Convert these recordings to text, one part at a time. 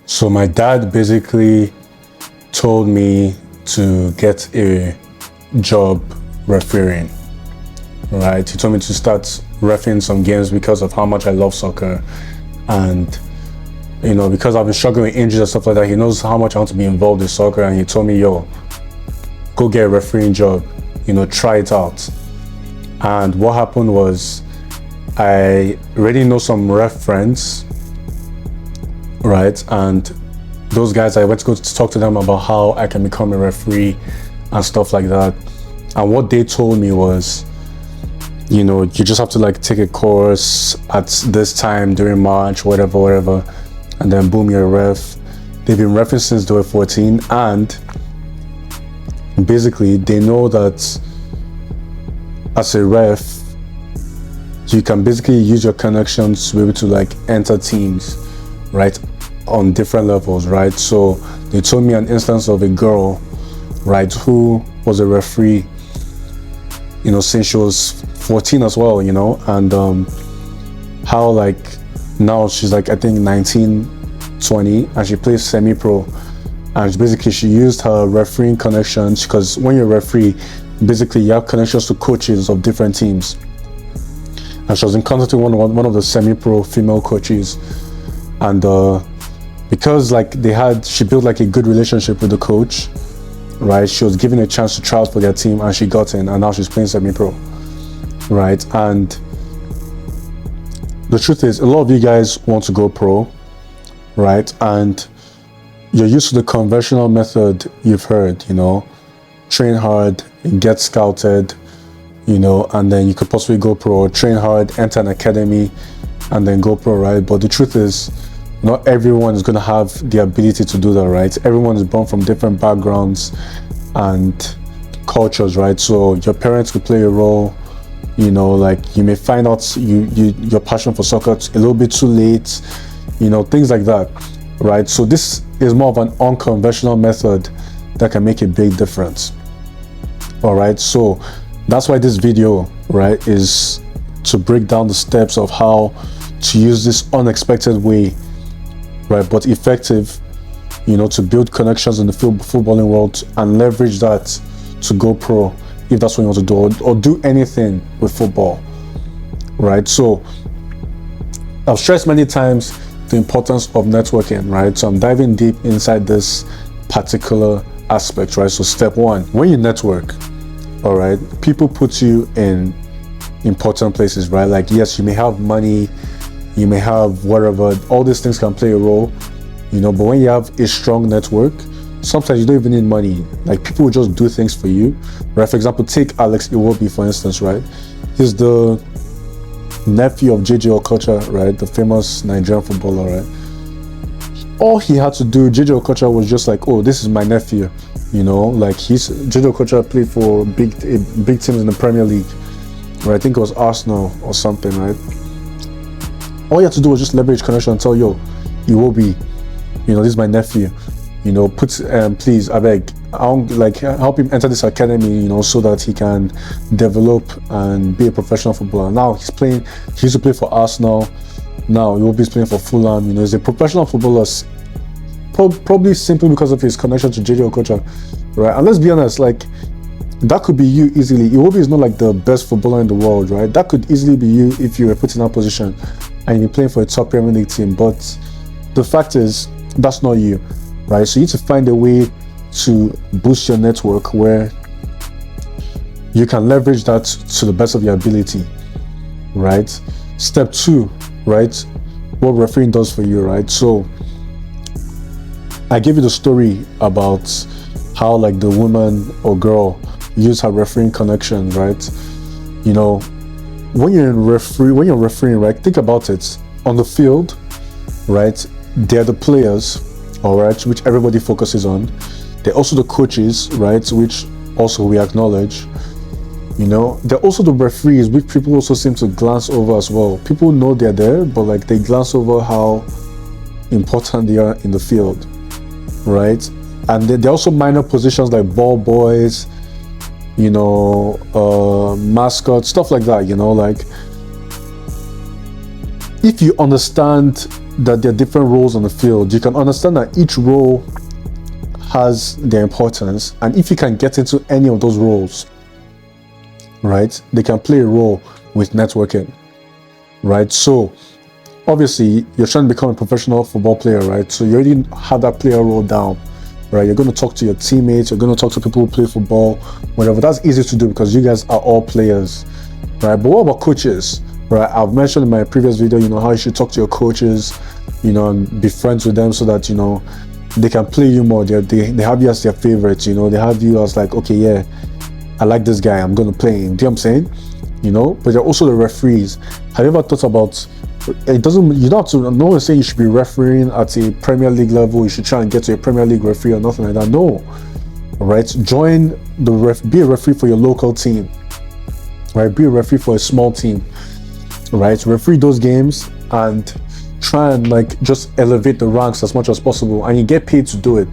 So my dad basically told me to get a job refereeing, right? He told me to start reffing some games because of how much I love soccer, and because I've been struggling with injuries and stuff like that. He knows how much I want to be involved in soccer, and he told me, yo, go get a refereeing job, try it out. And what happened was, I already know some ref friends, right? And those guys, I went to go to talk to them about how I can become a referee and stuff like that. And what they told me was, you just have to take a course at this time during March, whatever, and then boom, you're a ref. They've been reffing since they were 14, and basically they know that as a ref, you can basically use your connections to be able to enter teams, right, on different levels, right? So they told me an instance of a girl, right, who was a referee, since she was 14 as well, and how now she's I think 19, 20, and she plays semi-pro. And basically she used her refereeing connections, because when you're a referee, basically you have connections to coaches of different teams. And she was in contact with one of the semi-pro female coaches, and because she built a good relationship with the coach, right? She was given a chance to try out for their team, and she got in, and now she's playing semi-pro, right? And the truth is, a lot of you guys want to go pro, right? And you're used to the conventional method. You've heard, train hard, get scouted, and then you could possibly go pro. Train hard, enter an academy, and then go pro, right? But the truth is, not everyone is going to have the ability to do that, right? Everyone is born from different backgrounds and cultures, right? So your parents could play a role, you may find out your passion for soccer a little bit too late, things like that, right? So this is more of an unconventional method that can make a big difference. All right, so that's why this video, right, is to break down the steps of how to use this unexpected way, right, but effective, to build connections in the footballing world and leverage that to go pro, if that's what you want to do, or do anything with football, right? So I've stressed many times the importance of networking, right? So I'm diving deep inside this particular aspect, right? So step one, when you network, all right, people put you in important places, right? Yes, you may have money, you may have whatever, all these things can play a role, but when you have a strong network, sometimes you don't even need money. People will just do things for you, right? For example, take Alex Iwobi, for instance, right? He's the nephew of JJ Okocha, right? The famous Nigerian footballer, right? All he had to do, JJ Okocha was just oh, this is my nephew, JJ Okocha played for big teams in the Premier League, right? I think it was Arsenal or something, right? All you have to do was just leverage connection and tell, yo, Iwobi, this is my nephew, please, I beg, I'll help him enter this academy, so that he can develop and be a professional footballer. Now he used to play for Arsenal, now Iwobi's playing for Fulham, he's a professional footballer, probably simply because of his connection to JJ Okocha, right? And let's be honest, that could be you easily. Iwobi is not the best footballer in the world, right? That could easily be you if you were put in that position and you're playing for a top Premier League team. But the fact is, that's not you, right? So you need to find a way to boost your network where you can leverage that to the best of your ability, right? Step two, right? What refereeing does for you, right? So I gave you the story about how the woman or girl used her refereeing connection, right? When you're refereeing, right, think about it. On the field, right, they're the players, all right, which everybody focuses on. They're also the coaches, right, which also we acknowledge. They're also the referees, which people also seem to glance over as well. People know they're there, but they glance over how important they are in the field, right? And they're also minor positions like ball boys, mascots, stuff like that, if you understand that there are different roles on the field, you can understand that each role has their importance, and if you can get into any of those roles, right, they can play a role with networking, right? So obviously you're trying to become a professional football player, right? So you already have that player role down, right? You're going to talk to your teammates, you're going to talk to people who play football, whatever. That's easy to do because you guys are all players, right? But what about coaches, right? I've mentioned in my previous video, you know, how you should talk to your coaches, you know, and be friends with them so that, you know, they can play you more. They have you as their favorites, you know, they have you as like, okay, yeah, I like this guy, I'm going to play him. Do you know what I'm saying? You know, but they're also the referees. Have you ever thought about, it doesn't, you don't have to, no one's saying you should be refereeing at a Premier League level, you should try and get to a Premier League referee or nothing like that. No, right? Join the be a referee for your local team, right? Be a referee for a small team, right? Referee those games and try and like just elevate the ranks as much as possible, and you get paid to do it.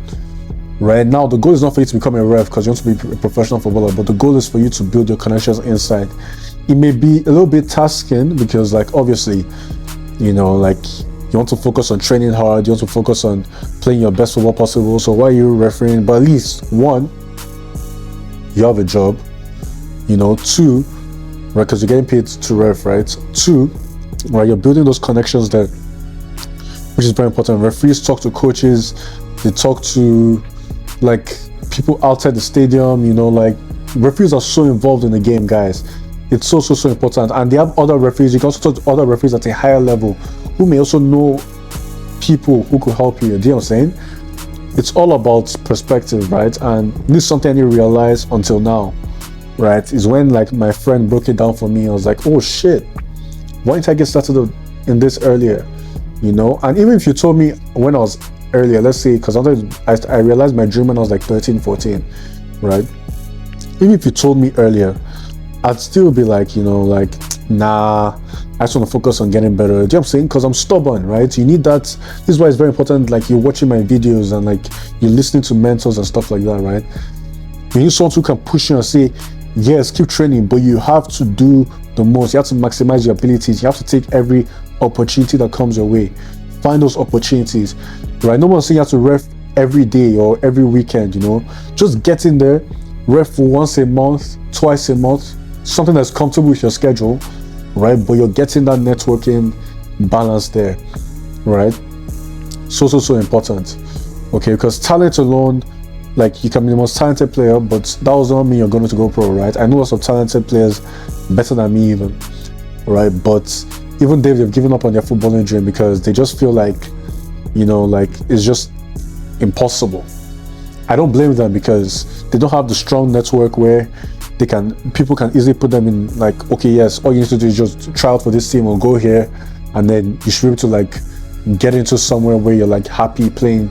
Right now, the goal is not for you to become a ref because you want to be a professional footballer, but the goal is for you to build your connections inside. It may be a little bit tasking because, like, obviously, you know, like, you want to focus on training hard, you want to focus on playing your best football possible. So why are you refereeing? But at least, one, you have a job, you know. Two, right, because you're getting paid to ref, right? Two, right, you're building those connections there, which is very important. Referees talk to coaches, they talk to like people outside the stadium, you know, like referees are so involved in the game, guys. It's so important. And they have other referees. You can also talk to other referees at a higher level who may also know people who could help you. Do you know what I'm saying? It's all about perspective, right? And this is something I didn't realize until now, right? Is when like my friend broke it down for me. I was like, oh shit, why didn't I get started in this earlier? You know, and even if you told me when I was earlier, let's say, because I realized my dream when I was like 13, 14, right? Even if you told me earlier, I'd still be like, you know, like, nah, I just want to focus on getting better. Do you know what I'm saying? Because I'm stubborn, right? You need that. This is why it's very important, like, you're watching my videos and like you're listening to mentors and stuff like that, right? You need someone who can push you and say, yes, keep training, but you have to do the most. You have to maximize your abilities. You have to take every opportunity that comes your way. Find those opportunities, right? No one's saying you have to ref every day or every weekend, you know. Just get in there, ref for once a month, twice a month, something that's comfortable with your schedule, right? But you're getting that networking balance there, right? So important, okay? Because talent alone, like, you can be the most talented player, but that does not mean you're going to go pro, right? I know lots of talented players better than me even, right? But even they've given up on their footballing dream because they just feel like, you know, like it's just impossible. I don't blame them because they don't have the strong network where people can easily put them in, like, okay, yes, all you need to do is just try out for this team or go here, and then you should be able to like get into somewhere where you're like happy playing,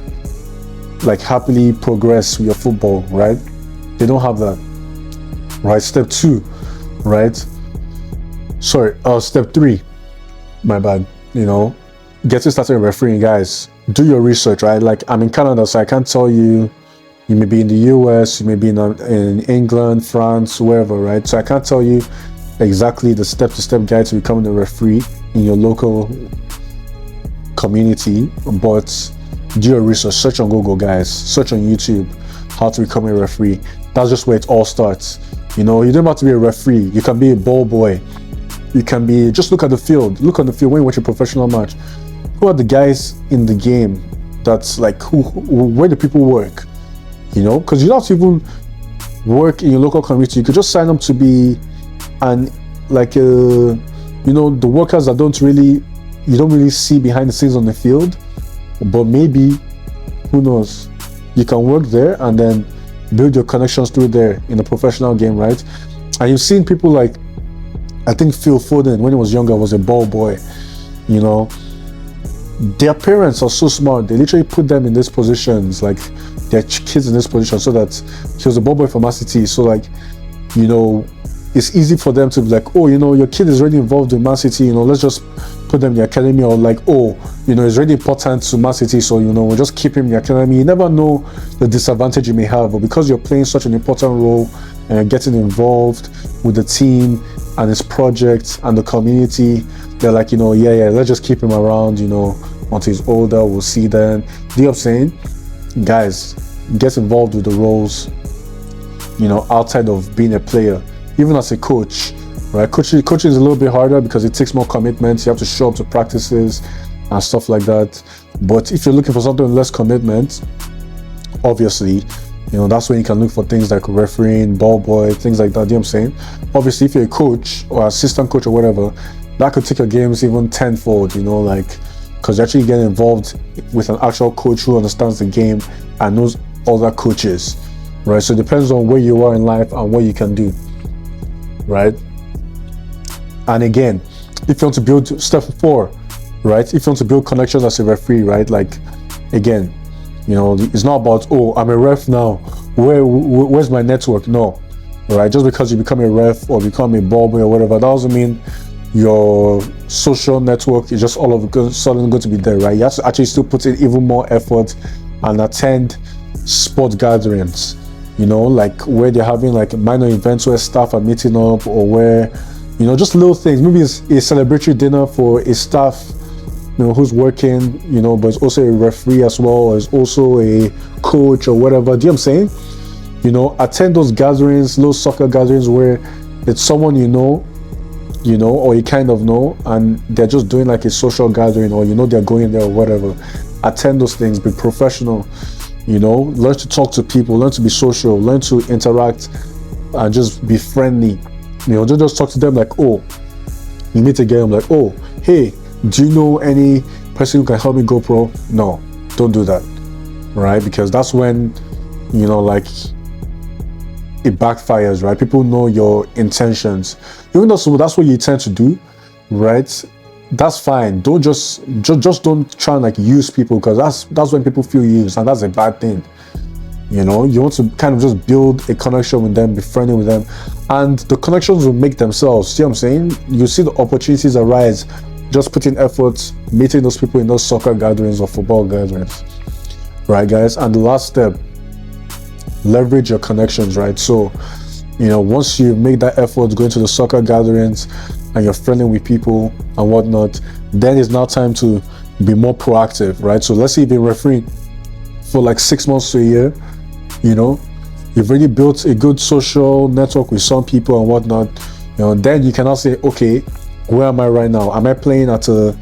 like happily progress with your football, right? They don't have that, right? Step 2, right? Step 3, my bad, you know, getting started refereeing, guys. Do your research, right? Like, I'm in Canada, so I can't tell you. You may be in the US, you may be in England, France, wherever, right? So I can't tell you exactly the step-to-step guide to becoming a referee in your local community, but do your research. Search on Google, guys. Search on YouTube how to become a referee. That's just where it all starts. You know, you don't have to be a referee. You can be a ball boy. You can be, just look at the field. Look on the field when you watch a professional match. Who are the guys in the game that's like, where do people work? You know, because you don't have to even work in your local community. You could just sign up to be you know, the workers that you don't really see behind the scenes on the field, but maybe, who knows, you can work there and then build your connections through there in the professional game, right? And you've seen people like, I think Phil Foden, when he was younger, was a ball boy. You know, their parents are so smart, they literally put them in these positions, like their kids in this position, so that he was a ball boy for Man City. So like, you know, it's easy for them to be like, oh, you know, your kid is already involved in Man City, you know, let's just put them in the academy. Or like, oh, you know, it's really important to Man City, so, you know, we'll just keep him in the academy. You never know the disadvantage you may have, but because you're playing such an important role and getting involved with the team and its projects and the community, they're like, you know, yeah, let's just keep him around, you know, until he's older. We'll see then. Do you know what I'm saying? Guys, get involved with the roles, you know, outside of being a player, even as a coach, right? Coaching is a little bit harder because it takes more commitment. You have to show up to practices and stuff like that. But if you're looking for something with less commitment, obviously, you know, that's when you can look for things like refereeing, ball boy, things like that. Do you know what I'm saying? Obviously, if you're a coach or assistant coach or whatever, that could take your games even tenfold, you know, like, because you actually get involved with an actual coach who understands the game and knows other coaches, right? So it depends on where you are in life and what you can do, right? And again, if you want to build step 4, right? If you want to build connections as a referee, right? Like, again, you know, it's not about, oh, I'm a ref now, where's my network? No, right? Just because you become a ref or become a ball boy or whatever, that doesn't mean your social network is just all of a sudden going to be there, right? You have to actually still put in even more effort and attend sport gatherings, you know, like where they're having like minor events where staff are meeting up, or where, you know, just little things. Maybe it's a celebratory dinner for a staff, you know, who's working, you know, but it's also a referee as well, or it's also a coach or whatever. Do you know what I'm saying? You know, attend those gatherings, little soccer gatherings where it's someone you know, or you kind of know, and they're just doing like a social gathering, or, you know, they're going there or whatever. Attend those things, be professional, you know, learn to talk to people, learn to be social, learn to interact, and just be friendly. You know, don't just talk to them like, oh, you meet a game like, oh, hey, do you know any person who can help me go pro? No, don't do that, right? Because that's when, you know, like, it backfires, right? People know your intentions. Even though that's what you tend to do, right? That's fine. Don't just don't try and like use people, because that's when people feel used, and that's a bad thing. You know, you want to kind of just build a connection with them, be friendly with them, and the connections will make themselves. See what I'm saying? You see the opportunities arise, just putting effort, meeting those people in those soccer gatherings or football gatherings, right, guys? And the last step, leverage your connections, right? So, you know, once you make that effort going to the soccer gatherings and you're friendly with people and whatnot, then it's now time to be more proactive, right? So let's say you've been refereeing for like 6 months to a year, you know, you've already built a good social network with some people and whatnot, you know, then you can now say, okay, where am I right now? Am I playing at a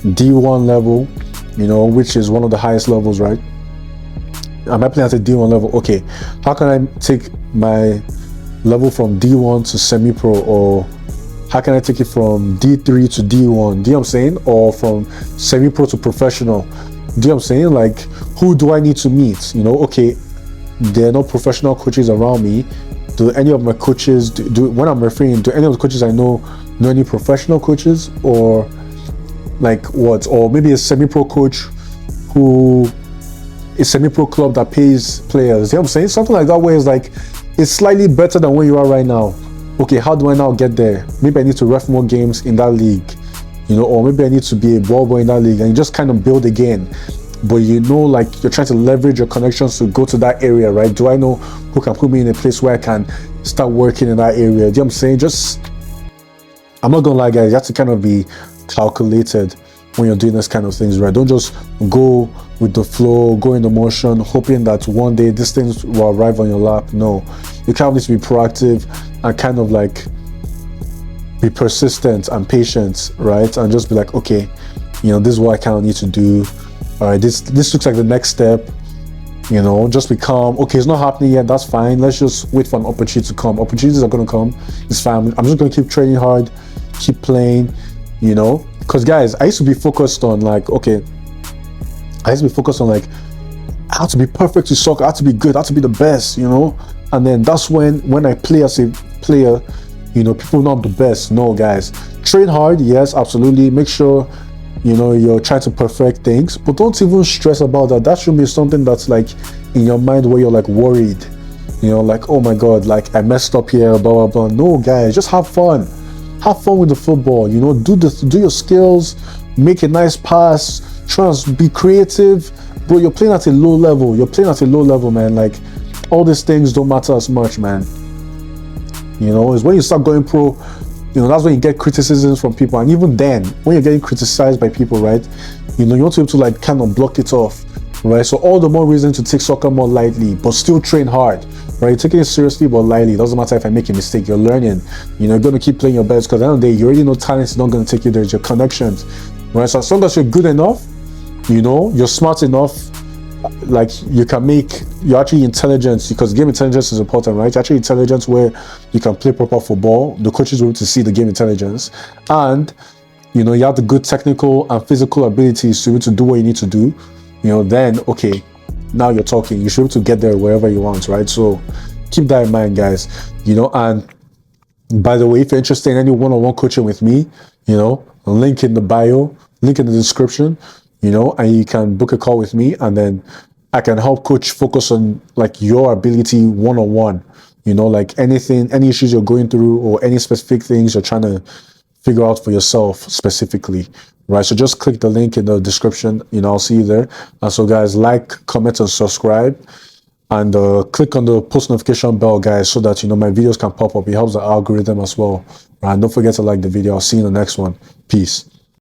D1 level, you know, which is one of the highest levels, right? Am I playing at a D1 level? Okay, how can I take my level from D1 to semi-pro, or how can I take it from D3 to D1? Do you know what I'm saying? Or from semi-pro to professional? Do you know what I'm saying? Like, who do I need to meet? You know, okay, there are no professional coaches around me. Do any of my coaches, do when I'm refereeing, do any of the coaches I know any professional coaches, or like what? Or maybe a semi-pro coach who a semi-pro club that pays players. You know what I'm saying? Something like that, where it's like, it's slightly better than where you are right now. Okay, how do I now get there? Maybe I need to ref more games in that league, you know, or maybe I need to be a ball boy in that league, and you just kind of build again. But you know, like, you're trying to leverage your connections to go to that area, right? Do I know who can put me in a place where I can start working in that area? Do you know what I'm saying? Just, I'm not gonna lie, guys, you have to kind of be calculated when you're doing this kind of things, right? Don't just go with the flow, go in the motion, hoping that one day these things will arrive on your lap. No, you kind of need to be proactive and kind of like be persistent and patient, right? And just be like, okay, you know, this is what I kind of need to do. All right, this looks like the next step. You know, just be calm. Okay, it's not happening yet. That's fine. Let's just wait for an opportunity to come. Opportunities are going to come. It's fine. I'm just going to keep training hard, keep playing, you know. Because, guys, I used to be focused on like, okay, I used to be focused on like, I have to be perfect with soccer. I have to be good. I have to be the best, you know. And then that's when I play as a player, you know, people know I'm the best. No, guys, train hard. Yes, absolutely. Make sure, you know, you're trying to perfect things, but don't even stress about that. That should be something that's like in your mind where you're like worried, you know, like, oh my God, like I messed up here, blah, blah, blah. No, guys, just have fun. Have fun with the football, you know, do your skills, make a nice pass, try and be creative. Bro, you're playing at a low level. You're playing at a low level, man. Like, all these things don't matter as much, man. You know, it's when you start going pro You know, that's when you get criticisms from people. And even then, when you're getting criticized by people, right, you know, you want to be able to like kind of block it off, right? So all the more reason to take soccer more lightly, but still train hard, right? You're taking it seriously but lightly. It doesn't matter if I make a mistake, you're learning. You know, you're going to keep playing your best, because at the end of the day, you already know talent is not going to take you there. It's your connections, right? So as long as you're good enough, you know, you're smart enough, like you're actually intelligent, because game intelligence is important, right? You're actually intelligent where you can play proper football. The coaches will be able to see the game intelligence, and you know, you have the good technical and physical abilities to be able to do what you need to do. You know, then okay, now you're talking. You should be able to get there wherever you want, right? So keep that in mind, guys. You know, and by the way, if you're interested in any one-on-one coaching with me, you know, link in the bio, link in the description, you know, and you can book a call with me, and then I can help coach focus on like your ability one-on-one, you know, like anything, any issues you're going through or any specific things you're trying to figure out for yourself specifically, right? So just click the link in the description, you know, I'll see you there. And so guys, like, comment, and subscribe, and click on the post notification bell, guys, so that, you know, my videos can pop up. It helps the algorithm as well, right? And don't forget to like the video. I'll see you in the next one. Peace.